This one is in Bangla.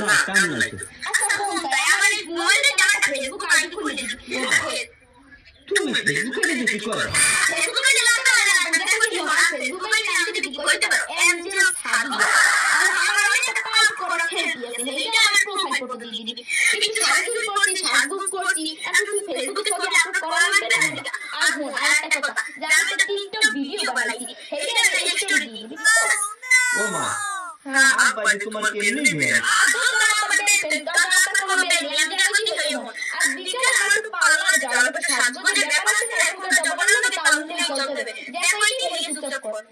না টাইম লাগবে। আচ্ছা কোন তাই আমার মোবাইলে যারা ফেসবুক আইডি খুলে দিচ্ছি তুমি ফেসবুকে দেখি করো ফেসবুকে গেলাম তো দেখো কি হয় ফেসবুকে নাম থেকে কি করতে পারো এনজেল সাদিয়া আর আমার একটা কাজ করা খেলতে আছে এইটা আমার প্রোফাইল ফটো দিয়ে দিবি কিছু সার্চ করছি সার্চ করছি এখন তুই ফেসবুকে ছবি আপলোড করা লাগবে না আর হ্যাঁ আর একটা কথা যারা একটা টিকটক ভিডিও বানাইছি এইটা স্টোরি দিয়ে দিবি ও মা হ্যাঁ আব্বা তোমার কেমনি মেয়ে সাহায্য করে ব্যাপার আছে না এখন জবরদস্তি কাউন্টে চলতে দেবে দেখো এই সুযোগ কর